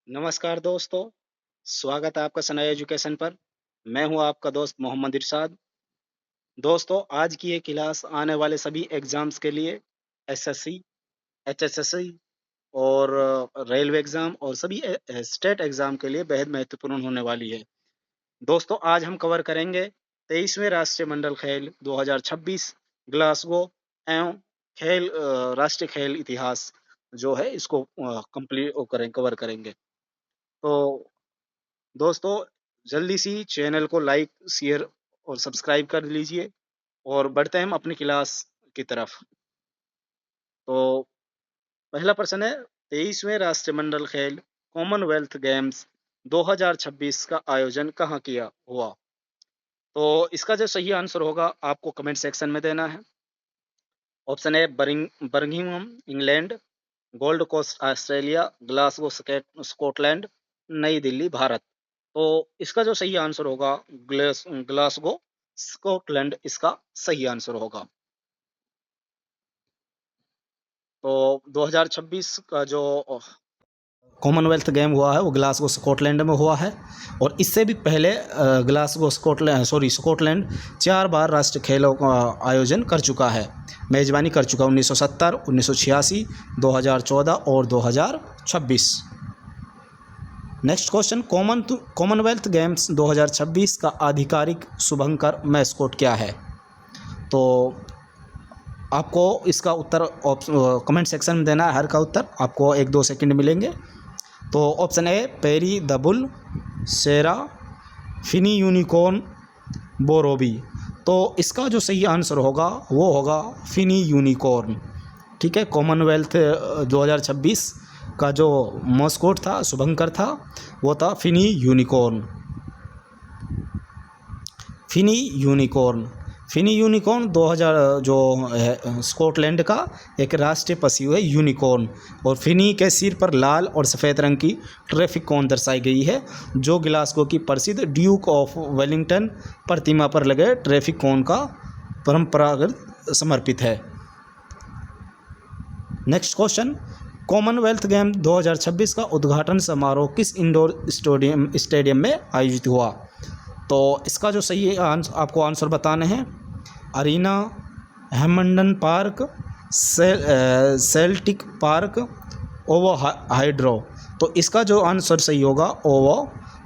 नमस्कार दोस्तों, स्वागत है आपका सनाया एजुकेशन पर। मैं हूं आपका दोस्त मोहम्मद इरशाद। दोस्तों, आज की ये क्लास आने वाले सभी एग्ज़ाम्स के लिए एसएससी, एचएसएससी और रेलवे एग्ज़ाम और सभी स्टेट एग्ज़ाम के लिए बेहद महत्वपूर्ण होने वाली है। दोस्तों, आज हम कवर करेंगे 23वें राष्ट्रीय मंडल खेल 2026 ग्लासगो एवं राष्ट्रीय खेल इतिहास जो है इसको कवर करेंगे। तो दोस्तों, जल्दी सी चैनल को लाइक, शेयर और सब्सक्राइब कर लीजिए और बढ़ते हैं हम अपनी क्लास की तरफ। तो पहला प्रश्न है, 23वें राष्ट्रमंडल खेल कॉमनवेल्थ गेम्स 2026 का आयोजन कहाँ किया हुआ? तो इसका जो सही आंसर होगा आपको कमेंट सेक्शन में देना है। Option A Birmingham England, Gold Coast Australia, Glasgow Scotland, नई दिल्ली भारत। तो इसका जो सही आंसर होगा ग्लासगो स्कॉटलैंड इसका सही आंसर होगा। तो 2026 का जो कॉमनवेल्थ गेम हुआ है वो ग्लासगो स्कॉटलैंड में हुआ है और इससे भी पहले स्कॉटलैंड 4 बार राष्ट्रीय खेलों का आयोजन कर चुका है, मेज़बानी कर चुका 1970, 1986, 2014 और 2026। नेक्स्ट क्वेश्चन, कॉमनवेल्थ गेम्स 2026 का आधिकारिक शुभंकर मैस्कोट क्या है? तो आपको इसका उत्तर कमेंट सेक्शन में देना है। हर का उत्तर आपको 1-2 सेकंड मिलेंगे। तो option A Perry the bull, Sera, Finny unicorn, Borobi. तो इसका जो सही आंसर होगा वो होगा फिनी यूनिकॉर्न। ठीक है, कॉमनवेल्थ 2026 का जो मस्कोट था, शुभंकर था, वो था फिनी यूनिकॉर्न। फिनी यूनिकॉर्न 2000 जो है स्कॉटलैंड का एक राष्ट्रीय पशु है यूनिकॉर्न, और फिनी के सिर पर लाल और सफ़ेद रंग की ट्रैफिक कोन दर्शाई गई है, जो ग्लासगो की प्रसिद्ध ड्यूक ऑफ वेलिंगटन प्रतिमा पर लगे ट्रैफिक कोन का परंपरागत समर्पित है। नेक्स्ट क्वेश्चन, कॉमनवेल्थ गेम 2026 का उद्घाटन समारोह किस इंडोर स्टेडियम में आयोजित हुआ? तो इसका जो सही आपको आंसर बताने हैं, arena, Hampden Park, Celtic Park, OVO Hydro. तो इसका जो आंसर सही होगा ओवो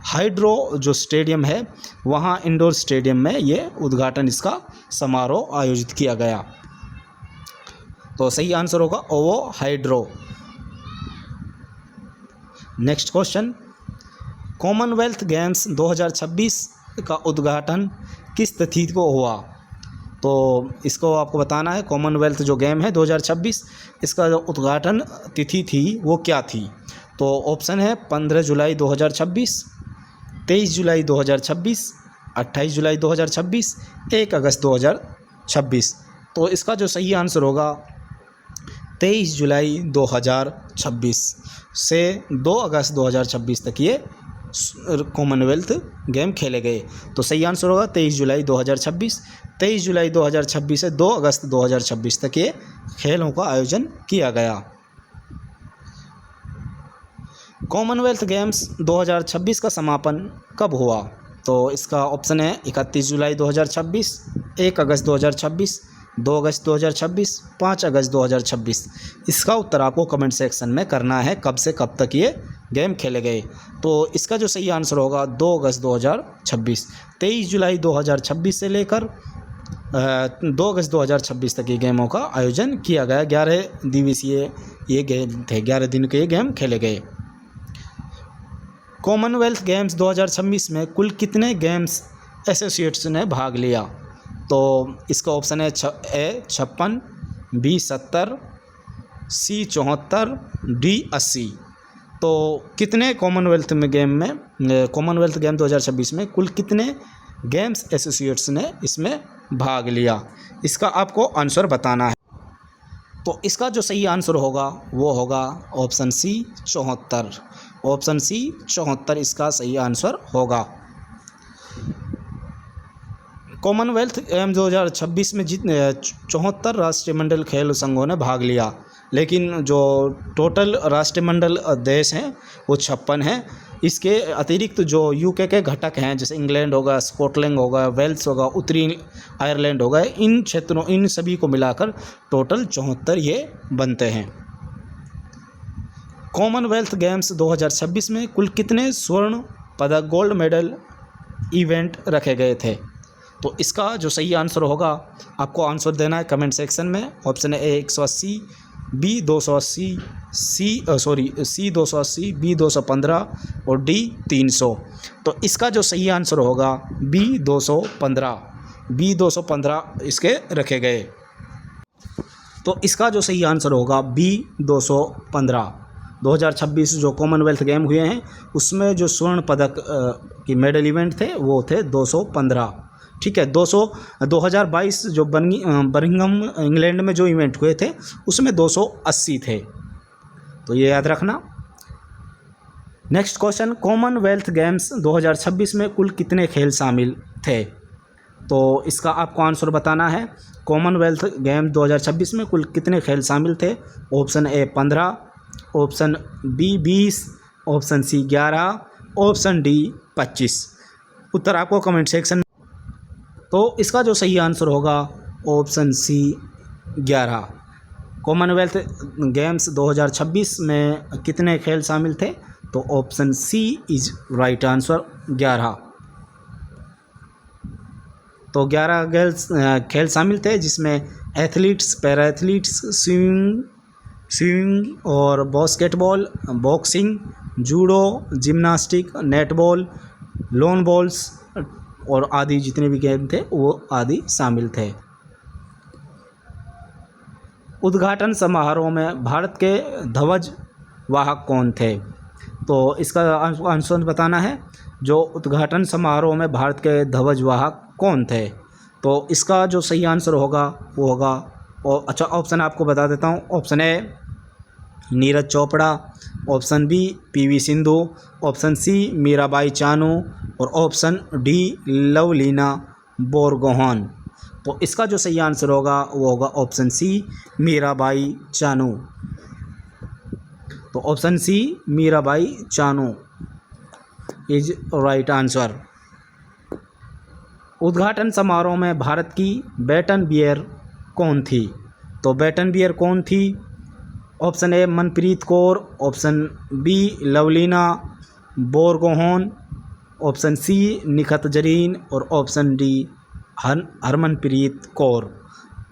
हाइड्रो जो स्टेडियम है, वहाँ इंडोर स्टेडियम में ये उद्घाटन इसका समारोह आयोजित किया गया। तो सही आंसर होगा ओवो hydro. Next question, Commonwealth games 2026 का उद्घाटन किस तिथि को हुआ? तो इसको आपको बताना है, कॉमनवेल्थ जो गेम है 2026 इसका जो उद्घाटन तिथि थी वो क्या थी? तो ऑप्शन है 15 जुलाई 2026, 23 जुलाई 2026, 28 जुलाई 2026, 1 अगस्त 2026। तो इसका जो सही आंसर होगा 23 जुलाई 2026 से 2 अगस्त 2026 तक ये कॉमनवेल्थ गेम खेले गए। तो सही आंसर होगा 23 जुलाई 2026। 23 जुलाई 2026 से 2 अगस्त 2026 तक ये खेलों का आयोजन किया गया। कॉमनवेल्थ गेम्स 2026 का समापन कब हुआ? तो इसका ऑप्शन है 31 जुलाई 2026, 1 अगस्त 2026, 2 अगस्त 2026, 5 अगस्त 2026। इसका उत्तर आपको कमेंट सेक्शन में करना है, कब से कब तक ये गेम खेले गए। तो इसका जो सही आंसर होगा 2 अगस्त 2026। 23 जुलाई 2026 से लेकर 2 अगस्त 2026 तक ये गेमों का आयोजन किया गया। 11 दिवसीय ये गेम थे, 11 दिन के ये गेम खेले गए। कॉमनवेल्थ गेम्स 2026 में कुल कितने गेम्स एसोसिएट्स ने भाग लिया? तो इसका ऑप्शन है ए 56, बी 70, सी 74, डी 80। तो कितने कॉमनवेल्थ गेम 2026 में कुल कितने गेम्स एसोसिएट्स ने इसमें भाग लिया? इसका आपको आंसर बताना है। तो इसका जो सही आंसर होगा वो होगा ऑप्शन सी 74। ऑप्शन सी 74 इसका सही आंसर होगा। कॉमनवेल्थ गेम 2026 में 74 राष्ट्रीय मंडल खेल संघों ने भाग लिया। लेकिन जो टोटल राष्ट्रमंडल देश हैं वो 56 हैं। इसके अतिरिक्त जो यूके के घटक हैं, जैसे इंग्लैंड होगा, स्कॉटलैंड होगा, वेल्स होगा, उत्तरी आयरलैंड होगा, इन क्षेत्रों, इन सभी को मिलाकर टोटल 74 ये बनते हैं। कॉमनवेल्थ गेम्स 2026 में कुल कितने स्वर्ण पदक, गोल्ड मेडल इवेंट रखे गए थे? तो इसका जो सही आंसर होगा, आपको आंसर देना है कमेंट सेक्शन में। Option A 180, B 280, C 280, B 215 और डी 300। तो इसका जो सही आंसर होगा बी 215 इसके रखे गए। तो इसका जो सही आंसर होगा बी 215। 2026 जो कॉमनवेल्थ गेम हुए हैं उसमें जो स्वर्ण पदक की मेडल इवेंट थे वो थे 215। ठीक है, 2022 जो बर्मिंघम इंग्लैंड में जो इवेंट हुए थे उसमें 280 थे, तो ये याद रखना। नेक्स्ट क्वेश्चन, कॉमनवेल्थ गेम्स 2026 में कुल कितने खेल शामिल थे? तो इसका आपको आंसर बताना है। कॉमनवेल्थ गेम 2026 में कुल कितने खेल शामिल थे? Option A 15, option B 20, option C 11, option D 25। उत्तर आपको कमेंट सेक्शन में। तो इसका जो सही आंसर होगा ऑप्शन सी 11। कॉमनवेल्थ गेम्स 2026 में कितने खेल शामिल थे? तो option C is right answer, 11। तो 11 खेल शामिल थे, जिसमें एथलीट्स, पैरा एथलीट्स, स्विमिंग और basketball, boxing, judo, gymnastic, netball, lawn bowls और आदि जितने भी गेम थे वो आदि शामिल थे। उद्घाटन समारोह में भारत के ध्वज वाहक कौन थे? तो इसका आंसर बताना है। जो उद्घाटन समारोह में भारत के ध्वज वाहक कौन थे? तो इसका जो सही आंसर होगा वो होगा, और अच्छा ऑप्शन आपको बता देता हूँ। Option A Neeraj Chopra, option B PV Sindhu, option C Mirabai Chanu और ऑप्शन डी लवलीना बोरगोहान। तो इसका जो सही आंसर होगा वो होगा ऑप्शन सी मीराबाई चानू। तो option C Mirabai Chanu is right answer. उद्घाटन समारोह में भारत की बैटन बियर कौन थी? तो बैटन बियर कौन थी? Option A Manpreet Kaur, option B Lovlina Borgohain, option C Nikhat Zareen और ऑप्शन डी हरमनप्रीत कौर।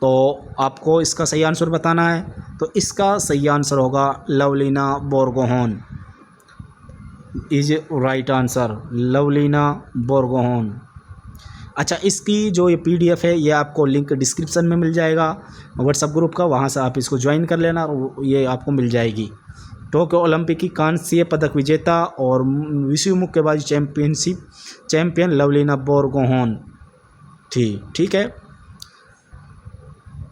तो आपको इसका सही आंसर बताना है। तो इसका सही आंसर होगा Lovlina Borgohain is right answer, Lovlina Borgohain. अच्छा, इसकी जो ये पीडीएफ है ये आपको लिंक डिस्क्रिप्शन में मिल जाएगा व्हाट्सएप ग्रुप का, वहाँ से आप इसको ज्वाइन कर लेना और ये आपको मिल जाएगी। टोक्यो ओलंपिक की कांस्य पदक विजेता और विश्व मुक्केबाजी चैंपियन लवलीना बोरगोहान थी। ठीक है।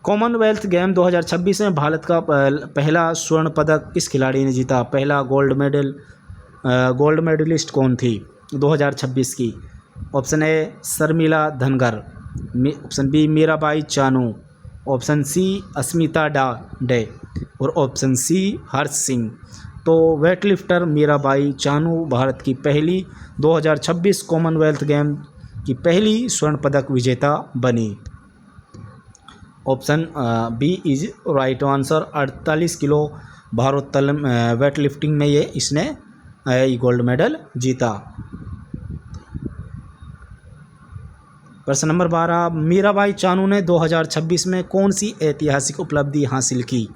कॉमनवेल्थ गेम 2026 में भारत का पहला स्वर्ण पदक किस खिलाड़ी ने जीता? पहला गोल्ड मेडलिस्ट कौन थी 2026 की? Option A Sharmila Dhangar, option B Mirabai Chanu, option C Asmita Dey और ऑप्शन सी हर्ष सिंह। तो वेटलिफ्टर मीराबाई चानू भारत की पहली 2026 कॉमनवेल्थ गेम की पहली स्वर्ण पदक विजेता बनी। Option B is right answer. 48 kilo भारोत्तोलन वेट लिफ्टिंग में इसने गोल्ड मेडल जीता। प्रश्न नंबर 12, मीराबाई चानू ने 2026 में कौन सी ऐतिहासिक उपलब्धि हासिल की?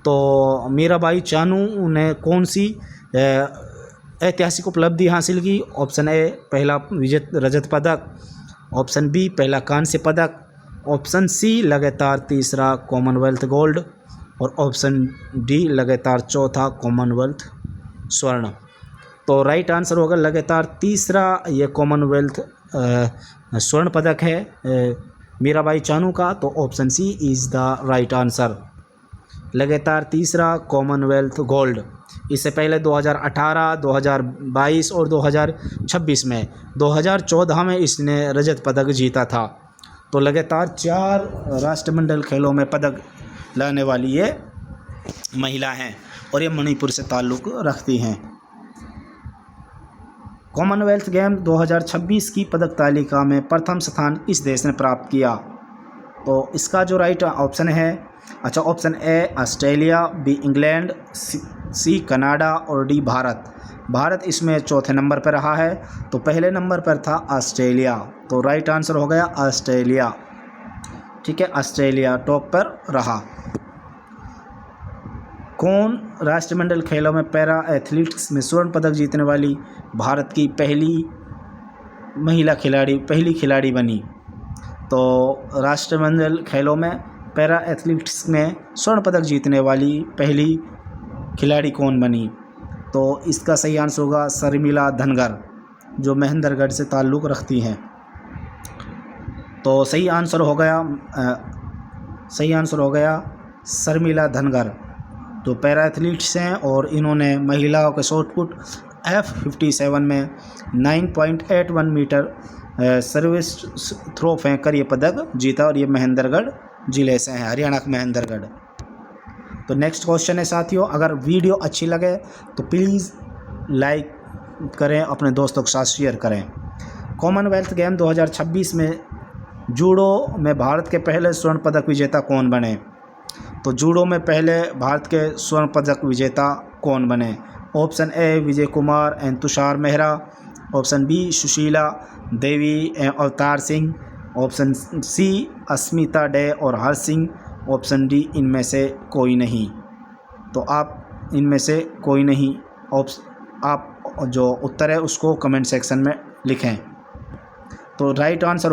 तो मीराबाई चानू ने कौन सी ऐतिहासिक उपलब्धि हासिल की? ऑप्शन ए पहला रजत पदक, ऑप्शन बी पहला कांस्य पदक, ऑप्शन सी लगातार तीसरा कॉमनवेल्थ गोल्ड और ऑप्शन डी लगातार चौथा कॉमनवेल्थ स्वर्ण। तो राइट आंसर होगा लगातार तीसरा ये कॉमनवेल्थ स्वर्ण पदक है मीराबाई चानू का। तो option C is the right answer, लगातार तीसरा कॉमनवेल्थ गोल्ड। इससे पहले 2018, 2022 और 2026 में 2014 में इसने रजत पदक जीता था। तो लगातार 4 राष्ट्रमंडल खेलों में पदक लाने वाली ये महिला हैं और ये मणिपुर से ताल्लुक़ रखती हैं। कॉमनवेल्थ गेम 2026 की पदक तालिका में प्रथम स्थान किस देश ने प्राप्त किया? तो इसका जो राइट ऑप्शन है, अच्छा, option A Australia, B England, C Canada और डी भारत। भारत इसमें चौथे नंबर पर रहा है, तो पहले नंबर पर था ऑस्ट्रेलिया, तो राइट आंसर हो गया ऑस्ट्रेलिया। ठीक है, ऑस्ट्रेलिया टॉप पर रहा। कौन राष्ट्रमंडल खेलों में पैरा एथलेटिक्स में स्वर्ण पदक जीतने वाली भारत की पहली खिलाड़ी बनी? तो राष्ट्रमंडल खेलों में पैरा एथलेटिक्स में स्वर्ण पदक जीतने वाली पहली खिलाड़ी कौन बनी? तो इसका सही आंसर होगा शर्मिला धनगर, जो महेंद्रगढ़ से ताल्लुक़ रखती हैं। तो सही आंसर हो गया शर्मिला धनगर, जो पैरा एथलीट्स हैं और इन्होंने महिलाओं के शॉटपुट F57 में 9.81 मीटर सर्विस थ्रो फेंक कर ये पदक जीता और ये महेंद्रगढ़ ज़िले से हैं, हरियाणा का महेंद्रगढ़। तो नेक्स्ट क्वेश्चन है साथियों, अगर वीडियो अच्छी लगे तो प्लीज़ लाइक करें, अपने दोस्तों के साथ शेयर करें। कॉमनवेल्थ गेम 2026 में जूडो में भारत के पहले स्वर्ण पदक विजेता कौन बने? तो जूडो में पहले भारत के स्वर्ण पदक विजेता कौन बने? Option A Vijay Kumar and Tushar Mehra, option B Sushila Devi एवं अवतार सिंह, ऑप्शन सी अस्मिता डे और हर्ष सिंह, ऑप्शन डी इनमें से कोई नहीं। तो आप इनमें से कोई नहीं, आप जो उत्तर है उसको कमेंट सेक्शन में लिखें। तो राइट आंसर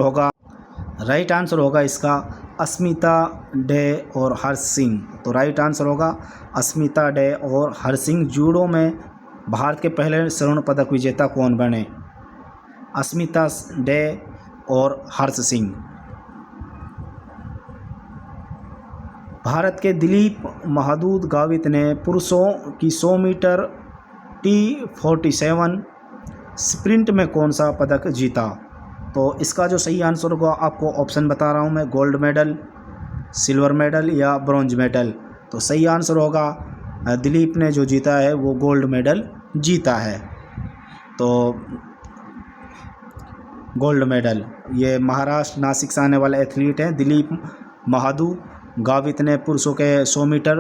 होगा इसका अस्मिता डे और हर्ष सिंह। तो राइट आंसर होगा अस्मिता डे और हर्ष सिंह। जूडो में भारत के पहले स्वर्ण पदक विजेता कौन बने? अस्मिता डे और हर्ष सिंह। भारत के दिलीप महादूत गावित ने पुरुषों की 100 मीटर T47 स्प्रिंट में कौन सा पदक जीता? तो इसका जो सही आंसर होगा, आपको ऑप्शन बता रहा हूँ मैं, गोल्ड मेडल, सिल्वर मेडल या ब्रॉन्ज मेडल। तो सही आंसर होगा दिलीप ने जो जीता है वो गोल्ड मेडल जीता है। तो गोल्ड मेडल, ये महाराष्ट्र नासिक से आने वाले एथलीट हैं दिलीप महादू गावित ने पुरुषों के 100 मीटर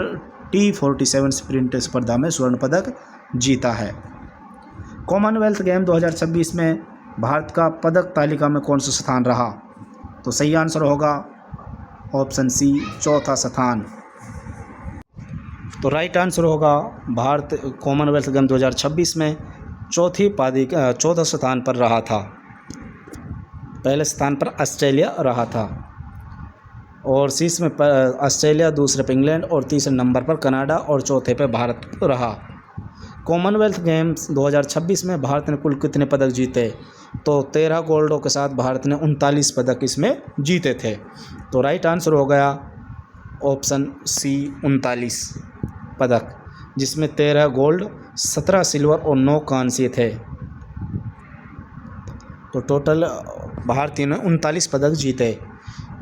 T47 स्प्रिंट स्पर्धा में स्वर्ण पदक जीता है। कॉमनवेल्थ गेम 2026 में भारत का पदक तालिका में कौन सा स्थान रहा? तो सही आंसर होगा ऑप्शन सी, चौथा स्थान। तो राइट आंसर होगा भारत कॉमनवेल्थ गेम 2026 में चौथा स्थान पर रहा था। पहले स्थान पर ऑस्ट्रेलिया रहा था और शीर्ष में ऑस्ट्रेलिया, दूसरे पर इंग्लैंड और तीसरे नंबर पर कनाडा और चौथे पर भारत रहा। कॉमनवेल्थ गेम्स 2026 में भारत ने कुल कितने पदक जीते? तो 13 गोल्डों के साथ भारत ने 39 पदक इसमें जीते थे। तो राइट आंसर हो गया ऑप्शन सी, 39 पदक, जिसमें 13 गोल्ड, 17 सिल्वर और 9 कांस्य थे। तो टोटल भारतीय ने 39 पदक जीते।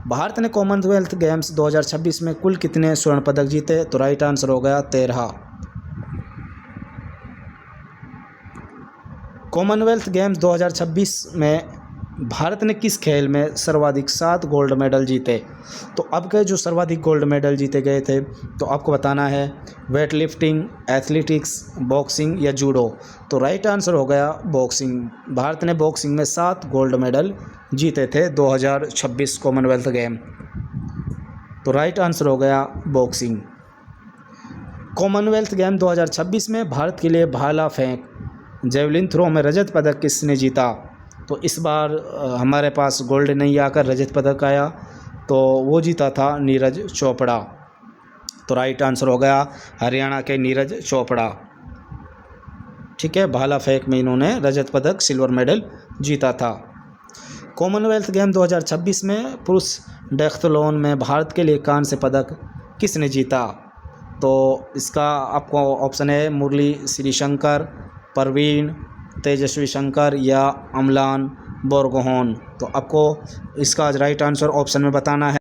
भारत ने कॉमनवेल्थ गेम्स 2026 में कुल कितने स्वर्ण पदक जीते? तो राइट आंसर हो गया 13। कॉमनवेल्थ गेम्स 2026 में भारत ने किस खेल में सर्वाधिक 7 गोल्ड मेडल जीते? तो अब के जो सर्वाधिक गोल्ड मेडल जीते गए थे तो आपको बताना है वेट लिफ्टिंग, एथलेटिक्स, बॉक्सिंग या जूडो। तो राइट आंसर हो गया बॉक्सिंग। भारत ने बॉक्सिंग में 7 गोल्ड मेडल जीते थे 2026 कॉमनवेल्थ गेम। तो राइट आंसर हो गया बॉक्सिंग। कॉमनवेल्थ गेम 2026 में भारत के लिए भाला फेंक, जेवलिन थ्रो में रजत पदक किसने जीता? तो इस बार हमारे पास गोल्ड नहीं आकर रजत पदक आया, तो वो जीता था नीरज चोपड़ा। तो राइट आंसर हो गया हरियाणा के नीरज चोपड़ा। ठीक है, भाला फेंक में इन्होंने रजत पदक, सिल्वर मेडल जीता था। कॉमनवेल्थ गेम 2026 में पुरुष डेक्थलॉन में भारत के लिए कांस्य पदक किसने जीता? तो इसका आपको ऑप्शन है मुरली श्रीशंकर, परवीन, तेजस्वी शंकर या अमलान बोरगोहन। तो आपको इसका राइट आंसर ऑप्शन में बताना है।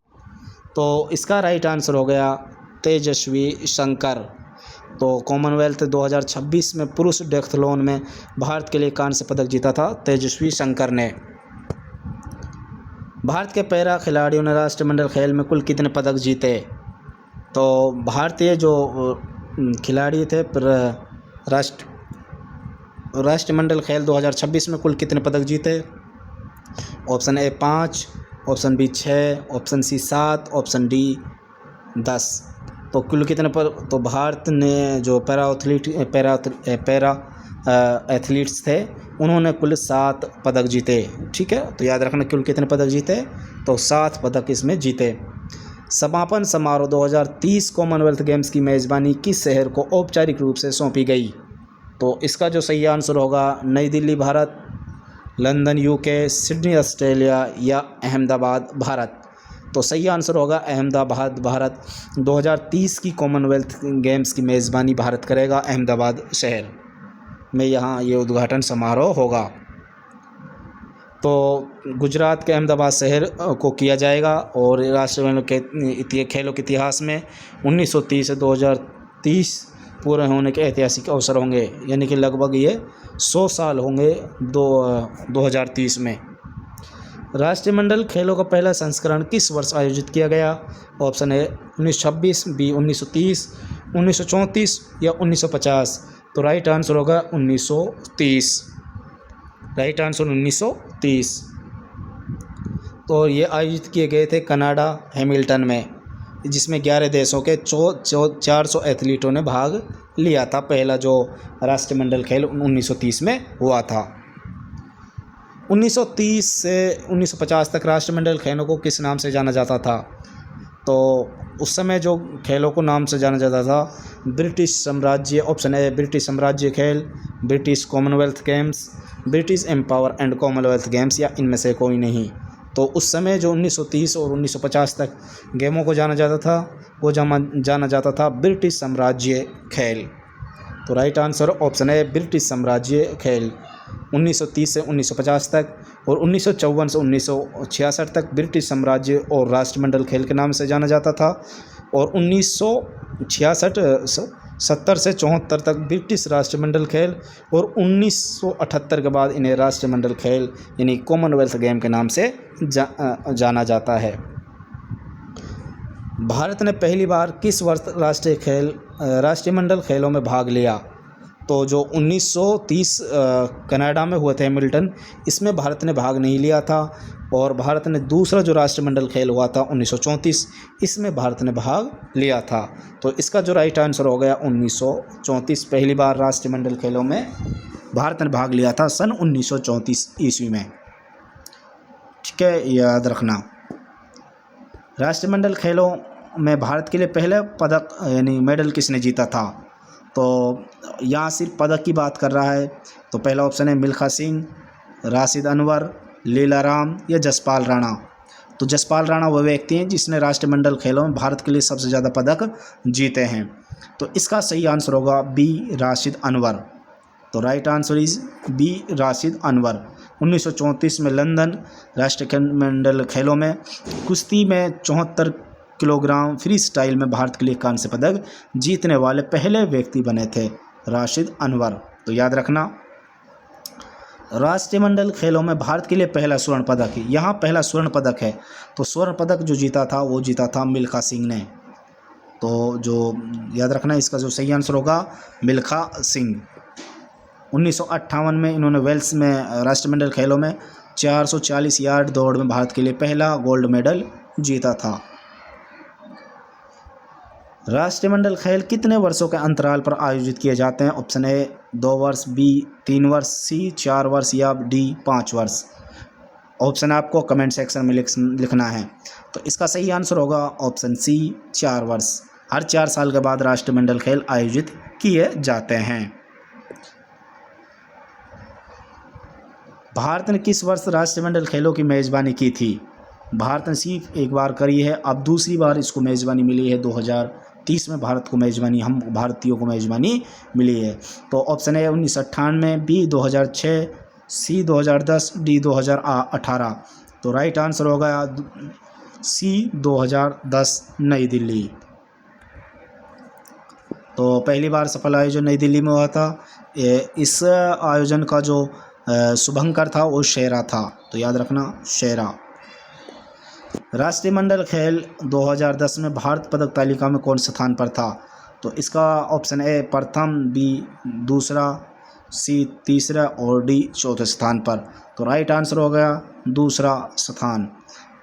तो इसका राइट आंसर हो गया तेजस्वी शंकर। तो कॉमनवेल्थ 2026 में पुरुष डेक्थलॉन में भारत के लिए कांस्य पदक जीता था तेजस्वी शंकर ने। भारत के पैरा खिलाड़ियों ने राष्ट्रमंडल खेल में कुल कितने पदक जीते? तो भारतीय जो खिलाड़ी थे राष्ट्रमंडल खेल 2026 में कुल कितने पदक जीते? Option A 5, option B 6, option C 7, option D 10। तो कुल कितने पर? तो भारत ने जो पैरा एथलीट्स थे उन्होंने कुल 7 पदक जीते। ठीक है, तो याद रखना कुल कितने पदक जीते? तो 7 पदक इसमें जीते। समापन समारोह 2030 कॉमनवेल्थ गेम्स की मेज़बानी किस शहर को औपचारिक रूप से सौंपी गई? तो इसका जो सही आंसर होगा नई Delhi Bharat, London UK, Sydney Australia या अहमदाबाद भारत। तो सही आंसर होगा अहमदाबाद भारत। 2030 की कॉमनवेल्थ गेम्स की मेज़बानी भारत करेगा, अहमदाबाद शहर में यहाँ ये उद्घाटन समारोह होगा। तो गुजरात के अहमदाबाद शहर को किया जाएगा और राष्ट्रीय खेलों के इतिहास में 1930 से 2030 पूरे होने के ऐतिहासिक अवसर होंगे, यानी कि लगभग ये 100 साल होंगे 2030 में। राष्ट्रमंडल खेलों का पहला संस्करण किस वर्ष आयोजित किया गया? ऑप्शन ए 1926, बी 1930, 1934 या 1950। तो राइट आंसर होगा 1930। Right answer 1930। तो ये आयोजित किए गए थे कनाडा हैमिल्टन में, जिसमें 11 देशों के 400 एथलीटों ने भाग लिया था। पहला जो राष्ट्रमंडल खेल 1930 में हुआ था। 1930 से 1950 तक राष्ट्रमंडल खेलों को किस नाम से जाना जाता था? तो उस समय जो खेलों को नाम से जाना जाता था ब्रिटिश साम्राज्य। ऑप्शन ए ब्रिटिश साम्राज्य खेल, British Commonwealth games, British empower and Commonwealth games या इनमें से कोई नहीं। तो उस समय जो 1930 और 1950 तक गेमों को जाना जाता था वो जाना जाता था ब्रिटिश साम्राज्य खेल। तो राइट आंसर ऑप्शन है ब्रिटिश साम्राज्य खेल। 1930 से 1950 तक और 1954 से 1966 तक ब्रिटिश साम्राज्य और राष्ट्रमंडल खेल के नाम से जाना जाता था, और 1970 से 74 तक ब्रिटिश राष्ट्रमंडल खेल, और 1978 के बाद इन्हें राष्ट्रमंडल खेल यानी कॉमनवेल्थ गेम के नाम से जाना जाता है। भारत ने पहली बार किस वर्ष राष्ट्रमंडल खेलों में भाग लिया? तो जो 1930 कनाडा में हुए थे हैमिल्टन, इसमें भारत ने भाग नहीं लिया था, और भारत ने दूसरा जो राष्ट्रमंडल खेल हुआ था 1934, इसमें भारत ने भाग लिया था। तो इसका जो राइट आंसर हो गया 1934। पहली बार राष्ट्रमंडल खेलों में भारत ने भाग लिया था सन 1934 ईस्वी में। ठीक है, याद रखना। राष्ट्रमंडल खेलों में भारत के लिए पहले पदक यानी मेडल किसने जीता था? तो यहाँ सिर्फ पदक की बात कर रहा है। तो पहला ऑप्शन है मिल्खा सिंह, राशिद अनवर, लीला राम या जसपाल राणा। तो जसपाल राणा वह व्यक्ति हैं जिसने राष्ट्रमंडल खेलों में भारत के लिए सबसे ज़्यादा पदक जीते हैं। तो इसका सही आंसर होगा बी राशिद अनवर। तो right answer is B Rashid Anwar. 1934 में लंदन राष्ट्रमंडल खेलों में कुश्ती में 74 किलोग्राम फ्री स्टाइल में भारत के लिए कांस्य पदक जीतने वाले पहले व्यक्ति बने थे राशिद अनवर। तो याद रखना, राष्ट्रमंडल खेलों में भारत के लिए पहला स्वर्ण पदक है, यहाँ पहला स्वर्ण पदक है। तो स्वर्ण पदक जो जीता था वो जीता था मिल्खा सिंह ने। तो जो याद रखना, इसका जो सही आंसर होगा मिल्खा सिंह। 1958 में इन्होंने वेल्स में राष्ट्रमंडल खेलों में 440 यार्ड दौड़ में भारत के लिए पहला गोल्ड मेडल जीता था। राष्ट्रमंडल खेल कितने वर्षों के अंतराल पर आयोजित किए जाते हैं? ऑप्शन ए 2 वर्ष, बी 3 वर्ष, सी 4 वर्ष या डी 5 वर्ष। ऑप्शन आपको कमेंट सेक्शन में लिखना है। तो इसका सही आंसर होगा ऑप्शन सी 4 वर्ष। हर 4 साल के बाद राष्ट्रमंडल खेल आयोजित किए जाते हैं। भारत ने किस वर्ष राष्ट्रमंडल खेलों की मेज़बानी की थी? भारत ने सिर्फ एक बार करी है, अब दूसरी बार इसको मेज़बानी मिली है। 2030 में भारत को मेज़बानी, हम भारतीयों को मेज़बानी मिली है। तो ऑप्शन है 1998, बी 2006, सी 2010, डी 2018। तो राइट आंसर होगा सी 2010 नई दिल्ली। तो पहली बार सफल आयोजन नई दिल्ली में हुआ था। इस आयोजन का जो शुभंकर था वो शेरा था, तो याद रखना शेरा। राष्ट्रमंडल खेल 2010 में भारत पदक तालिका में कौन स्थान पर था? तो इसका ऑप्शन ए प्रथम, बी दूसरा, सी तीसरा और डी चौथे स्थान पर। तो राइट आंसर हो गया दूसरा स्थान।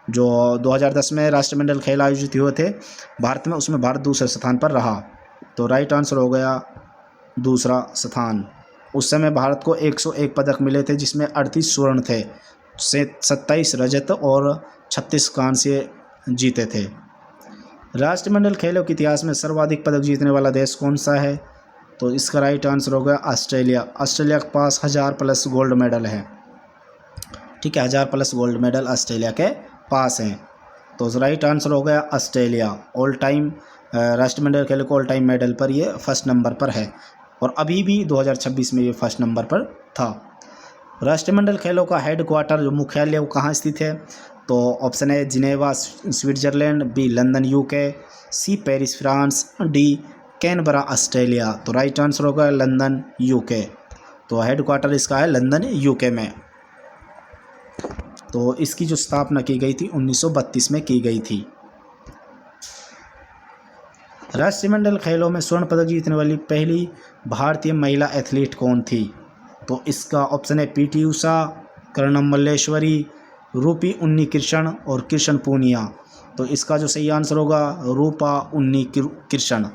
जो 2010 में राष्ट्रमंडल खेल आयोजित हुए थे भारत में, उसमें भारत दूसरे स्थान पर रहा। तो राइट आंसर हो गया दूसरा स्थान। उस समय भारत को 101 पदक मिले थे, जिसमें 38 स्वर्ण थे, 27 रजत और 36 कांस्य जीते थे। राष्ट्रमंडल खेलों के इतिहास में सर्वाधिक पदक जीतने वाला देश कौन सा है? तो इसका राइट आंसर हो गया ऑस्ट्रेलिया। ऑस्ट्रेलिया के पास 1000+ गोल्ड मेडल है। ठीक है, 1000+ गोल्ड मेडल ऑस्ट्रेलिया के पास हैं। तो राइट आंसर हो गया ऑस्ट्रेलिया। ऑल टाइम राष्ट्रमंडल खेलों को ऑल टाइम मेडल पर ये फर्स्ट नंबर पर है, और अभी भी 2026 में ये फर्स्ट नंबर पर था। राष्ट्रमंडल खेलों का हेडक्वार्टर जो मुख्यालय वो कहाँ स्थित है? तो ऑप्शन है Geneva Switzerland, B London UK, C Paris France, D Canberra Australia. तो राइट आंसर होगा लंदन यूके। तो हेडक्वार्टर इसका है लंदन यूके में। तो इसकी जो स्थापना की गई थी 1932 में की गई थी। राष्ट्रमंडल खेलों में स्वर्ण पदक जीतने वाली पहली भारतीय महिला एथलीट कौन थी? तो इसका ऑप्शन है पीटी उषा, कर्णम मल्लेश्वरी, रूपी उन्नीकृष्ण और कृष्ण पूनिया। तो इसका जो सही आंसर होगा रूपा उन्नीकृष्ण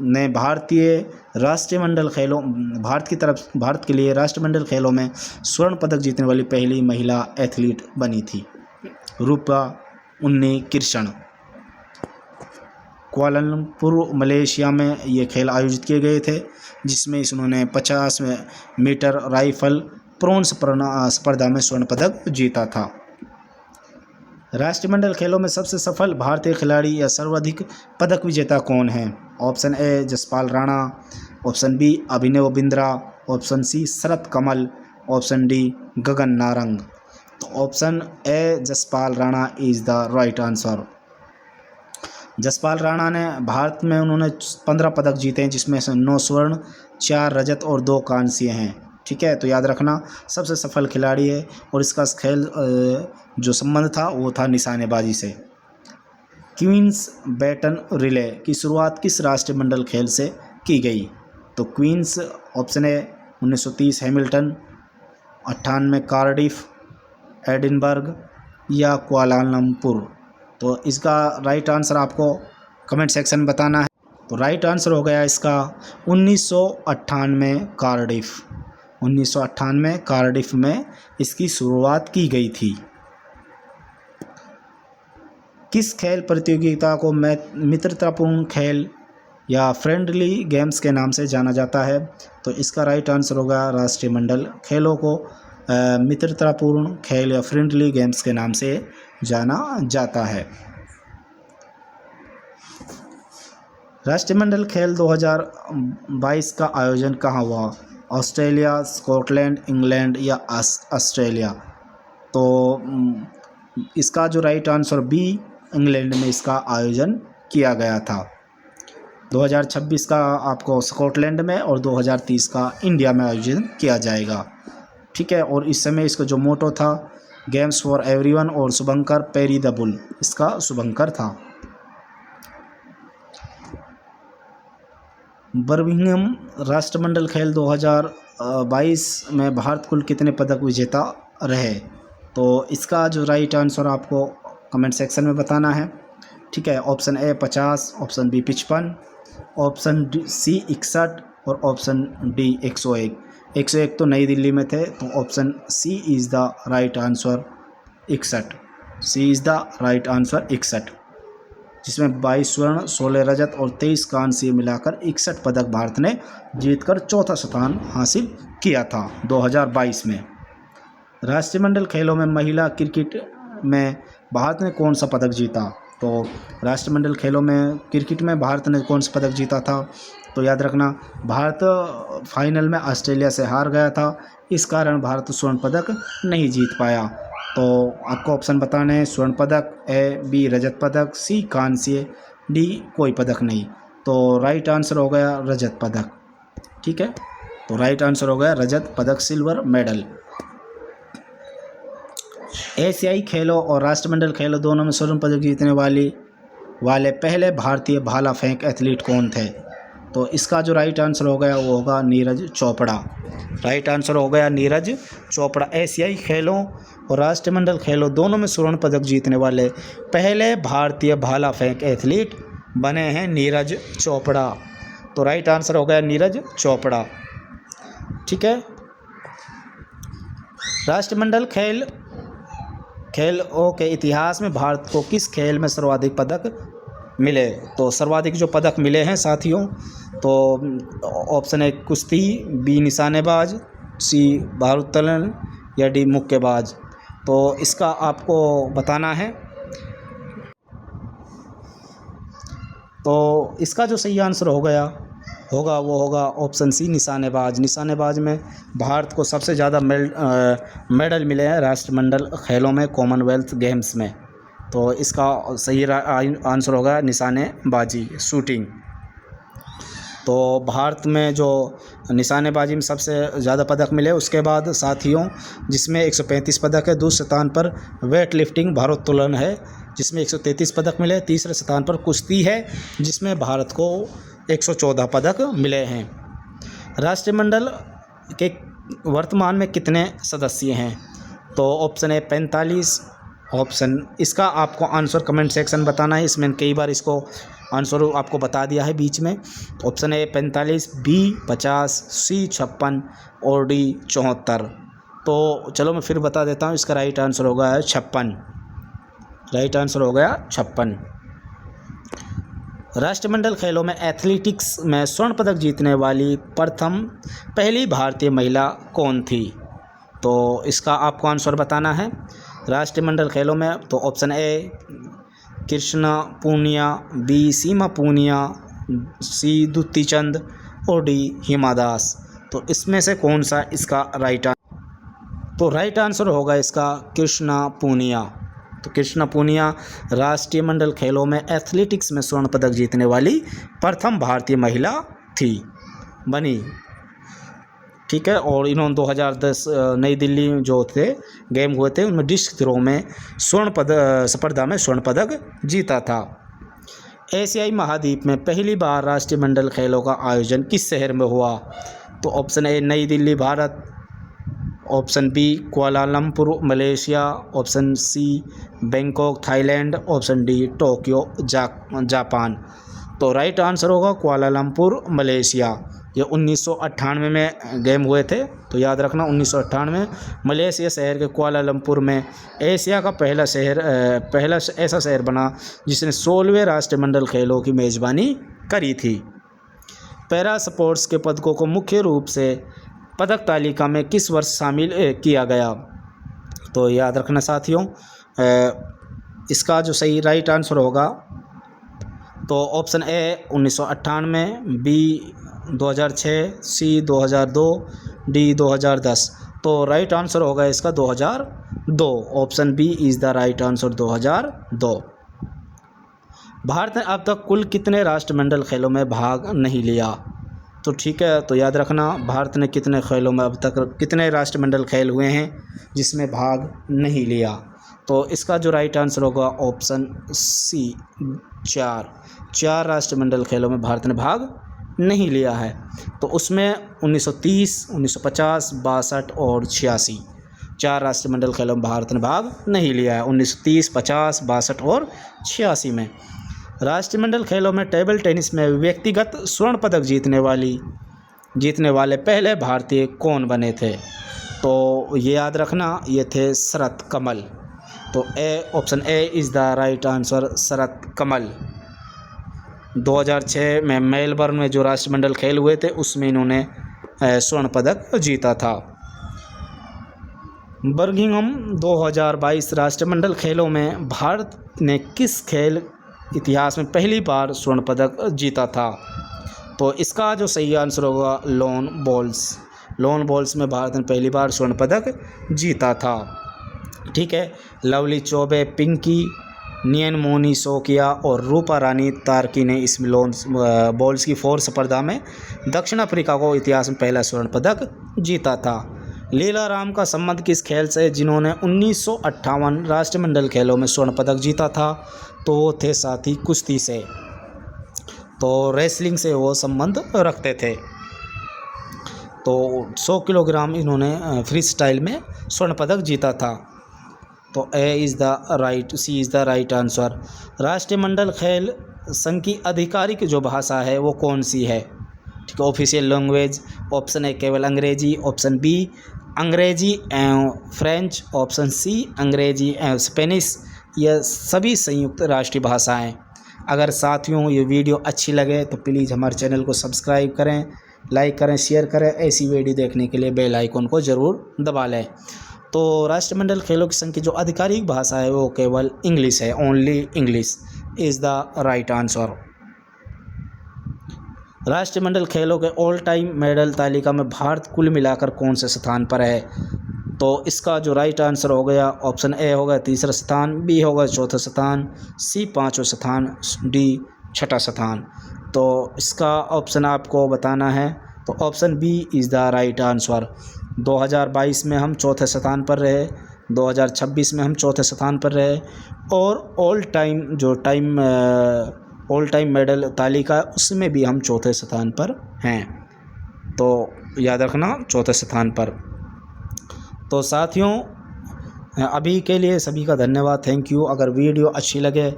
ने भारतीय राष्ट्रमंडल खेलों भारत के लिए राष्ट्रमंडल खेलों में स्वर्ण पदक जीतने वाली पहली महिला एथलीट बनी थी, रूपा उन्नीकृष्ण। कुआलालंपुर मलेशिया में ये खेल आयोजित किए गए थे, जिसमें इन्होंने 50 मीटर राइफल ब्रोंज स्पर्धा में स्वर्ण पदक जीता था। राष्ट्रमंडल खेलों में सबसे सफल भारतीय खिलाड़ी या सर्वाधिक पदक विजेता कौन है? Option A Jaspal Rana, option B Abhinav Bindra, option C Sharath Kamal, option D Gagan Narang. तो option A Jaspal Rana is the right answer. Jaspal Rana ने भारत में उन्होंने 15 पदक जीते हैं, जिसमें से 9 स्वर्ण, 4 रजत और 2 कांस्य हैं। ठीक है, तो याद रखना सबसे सफल खिलाड़ी है। और इसका खेल जो संबंध था वो था निशानेबाजी से। क्वींस बैटन रिले की शुरुआत किस राष्ट्रमंडल खेल से की गई? तो क्वींस ऑप्शन है 1930 हैमिल्टन, 98 कार्डिफ, एडिनबर्ग या कुआलालंपुर। तो इसका राइट आंसर आपको कमेंट सेक्शन में बताना है। तो राइट आंसर हो गया इसका 1998 कार्डिफ। 1998 कार्डिफ में इसकी शुरुआत की गई थी। किस खेल प्रतियोगिता को मित्रतापूर्ण खेल या फ्रेंडली गेम्स के नाम से जाना जाता है? तो इसका राइट आंसर होगा राष्ट्रमंडल खेलों को मित्रतापूर्ण खेल या फ्रेंडली गेम्स के नाम से जाना जाता है। राष्ट्रमंडल खेल 2022 का आयोजन कहाँ हुआ? ऑस्ट्रेलिया, स्कॉटलैंड, इंग्लैंड या ऑस्ट्रेलिया। तो इसका जो राइट आंसर बी इंग्लैंड में इसका आयोजन किया गया था। 2026 का आपको स्कॉटलैंड में और 2030 का इंडिया में आयोजन किया जाएगा। ठीक है, और इस समय इसका जो मोटो था गेम्स फॉर एवरीवन और शुभंकर पेरी द बुल, इसका शुभंकर था। बर्मिंघम राष्ट्रमंडल खेल 2022 में भारत कुल कितने पदक विजेता रहे? तो इसका जो राइट आंसर आपको कमेंट सेक्शन में बताना है। ठीक है, option A 50, option B 55, option C 61 और ऑप्शन डी 101। 101 तो नई दिल्ली में थे, तो option C is the right answer 61। C is the right answer 61, जिसमें 22 स्वर्ण, 16 रजत और 23 कांस्य मिलाकर 61 पदक भारत ने जीतकर चौथा स्थान हासिल किया था 2022 में। राष्ट्रमंडल खेलों में महिला क्रिकेट में भारत ने कौन सा पदक जीता? तो राष्ट्रमंडल खेलों में क्रिकेट में भारत ने कौन सा पदक जीता था? तो याद रखना भारत फाइनल में ऑस्ट्रेलिया से हार गया था, इस कारण भारत स्वर्ण पदक नहीं जीत पाया। तो आपको ऑप्शन बताने हैं स्वर्ण पदक, ए बी रजत पदक, सी कांस्य, डी कोई पदक नहीं। तो राइट आंसर हो गया रजत पदक। ठीक है, तो राइट आंसर हो गया रजत पदक, सिल्वर मेडल। एशियाई खेलों और राष्ट्रमंडल खेलों दोनों में स्वर्ण पदक जीतने वाले पहले भारतीय भाला फेंक एथलीट कौन थे? तो इसका जो राइट आंसर हो गया वो होगा नीरज चोपड़ा। राइट आंसर हो गया नीरज चोपड़ा। एशियाई खेलों और राष्ट्रमंडल खेलों दोनों में स्वर्ण पदक जीतने वाले पहले भारतीय भाला फेंक एथलीट बने हैं नीरज चोपड़ा। तो राइट आंसर हो गया नीरज चोपड़ा। ठीक है, राष्ट्रमंडल खेलों के इतिहास में भारत को किस खेल में सर्वाधिक पदक मिले? तो सर्वाधिक जो पदक मिले हैं साथियों, तो ऑप्शन है कुश्ती, बी निशानेबाज, सी भारोत्तोलन या डी मुक्केबाज। तो इसका आपको बताना है। तो इसका जो सही आंसर होगा वो होगा ऑप्शन सी निशानेबाज। निशानेबाज में भारत को सबसे ज़्यादा मेडल मिले हैं राष्ट्रमंडल खेलों में, कॉमनवेल्थ गेम्स में। तो इसका सही आंसर होगा निशानेबाजी, शूटिंग। तो भारत में जो निशानेबाजी में सबसे ज़्यादा पदक मिले, उसके बाद साथियों जिसमें 135 पदक है, दूसरे स्थान पर वेट लिफ्टिंग भारोत्तोलन है जिसमें 133 पदक मिले, तीसरे स्थान पर कुश्ती है जिसमें भारत को 114 पदक मिले हैं। राष्ट्रमंडल के वर्तमान में कितने सदस्य हैं? तो ऑप्शन है 45 ऑप्शन। इसका आपको आंसर कमेंट सेक्शन बताना है, इसमें कई बार इसको आंसर आपको बता दिया है बीच में। ऑप्शन है 45, बी 50, सी 56 और डी 74। तो चलो मैं फिर बता देता हूँ, इसका राइट आंसर होगा 56। राइट आंसर हो गया 56। राष्ट्रमंडल खेलों में एथलेटिक्स में स्वर्ण पदक जीतने वाली पहली भारतीय महिला कौन थी? तो इसका आपको आंसर बताना है राष्ट्रमंडल खेलों में। तो option A Krishna Poonia, B Seema Poonia, C Dutee Chand और डी हिमा दास। तो इसमें से कौन सा इसका राइट आंसर? तो राइट आंसर होगा इसका कृष्णा पूनिया। तो कृष्णा पूनिया राष्ट्रीय मंडल खेलों में एथलेटिक्स में स्वर्ण पदक जीतने वाली प्रथम भारतीय महिला बनी। ठीक है, और इन्होंने 2010 नई दिल्ली जो थे गेम हुए थे उनमें डिस्क थ्रो में स्पर्धा में स्वर्ण पदक जीता था। एशियाई महाद्वीप में पहली बार राष्ट्रीय मंडल खेलों का आयोजन किस शहर में हुआ? तो ऑप्शन ए नई Delhi Bharat, option B Kuala Lumpur Malaysia, option C Bangkok Thailand, option D Tokyo Japan. तो राइट आंसर होगा कुआलालंपुर मलेशिया। ये 1998 में गेम हुए थे, तो याद रखना 1998 मलेशिया शहर के कुआलालंपुर में एशिया का पहला ऐसा शहर बना जिसने 16वें राष्ट्रमंडल खेलों की मेज़बानी करी थी। पैरा स्पोर्ट्स के पदकों को मुख्य रूप से पदक तालिका में किस वर्ष शामिल किया गया? तो याद रखना साथियों, इसका जो सही राइट आंसर होगा तो option A 1998, B 2006, C 2002, D 2010। तो राइट आंसर होगा इसका 2002। Option B is the right answer 2002। Bharat ने अब तक कुल कितने राष्ट्रमंडल खेलों में भाग नहीं लिया? तो ठीक है, तो याद रखना भारत ने कितने खेलों में अब तक कितने राष्ट्रमंडल खेल हुए हैं जिसमें भाग नहीं लिया? तो इसका जो राइट आंसर होगा ऑप्शन सी 4 राष्ट्रमंडल खेलों में भारत ने भाग नहीं लिया है। तो उसमें 1930, 1950, 62 और 86 4 राष्ट्रमंडल खेलों में भारत ने भाग नहीं लिया है। 1930, 50, 62 और 86 में। राष्ट्रमंडल खेलों में टेबल टेनिस में व्यक्तिगत स्वर्ण पदक जीतने वाले पहले भारतीय कौन बने थे? तो ये याद रखना, ये थे शरत कमल। तो option A is the right answer, Sharath Kamal. 2006 में मेलबर्न में जो राष्ट्रमंडल खेल हुए थे उसमें इन्होंने स्वर्ण पदक जीता था। बर्मिंघम 2022 राष्ट्रमंडल खेलों में भारत ने किस खेल इतिहास में पहली बार स्वर्ण पदक जीता था? तो इसका जो सही आंसर होगा लॉन बॉल्स में भारत ने पहली बार स्वर्ण पदक जीता था। ठीक है, लवली चौबे, पिंकी नियन मोनी शोकिया और रूपा रानी तार्की ने इस बॉल्स की 4 स्पर्धा में दक्षिण अफ्रीका को इतिहास में पहला स्वर्ण पदक जीता था। लीला राम का संबंध किस खेल से, जिन्होंने 1958 राष्ट्रमंडल खेलों में स्वर्ण पदक जीता था, तो वो थे साथी कुश्ती से। तो रेसलिंग से वो संबंध रखते थे। तो 100 किलोग्राम इन्होंने फ्री स्टाइल में स्वर्ण पदक जीता था। तो सी इज़ द राइट आंसर। राष्ट्रमंडल खेल संघ की आधिकारिक जो भाषा है वो कौन सी है? ठीक है, ऑफिशियल लैंग्वेज। ऑप्शन ए केवल अंग्रेजी, ऑप्शन बी अंग्रेजी एवं फ्रेंच, ऑप्शन सी अंग्रेजी एवं स्पेनिश, यह सभी संयुक्त राष्ट्रीय भाषाएं। अगर साथियों ये वीडियो अच्छी लगे तो प्लीज़ हमारे चैनल को सब्सक्राइब करें, लाइक करें, शेयर करें। ऐसी वीडियो देखने के लिए बेल आइकन को ज़रूर दबा लें। तो राष्ट्रमंडल खेलों की संघ की जो आधिकारिक भाषा है वो केवल इंग्लिश है, only English is the right answer. राष्ट्रमंडल खेलों के ऑल टाइम मेडल तालिका में भारत कुल मिलाकर कौन से स्थान पर है? तो इसका जो राइट आंसर हो गया ऑप्शन ए होगा तीसरा स्थान, बी होगा चौथा स्थान, सी पाँचवां स्थान, डी छठा स्थान। तो इसका ऑप्शन आपको बताना है, तो option B is the right answer. 2022 में हम चौथे स्थान पर रहे, 2026 में हम चौथे स्थान पर रहे, और ऑल टाइम मेडल तालिका उसमें भी हम चौथे स्थान पर हैं। तो याद रखना, चौथे स्थान पर। तो साथियों अभी के लिए सभी का धन्यवाद, थैंक यू। अगर वीडियो अच्छी लगे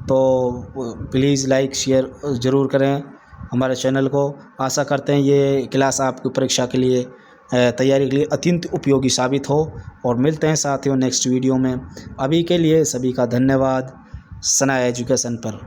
तो प्लीज़ लाइक शेयर ज़रूर करें हमारे चैनल को। आशा करते हैं ये क्लास आपकी परीक्षा के लिए तैयारी के लिए अत्यंत उपयोगी साबित हो, और मिलते हैं साथियों नेक्स्ट वीडियो में। अभी के लिए सभी का धन्यवाद। सनाया एजुकेशन पर।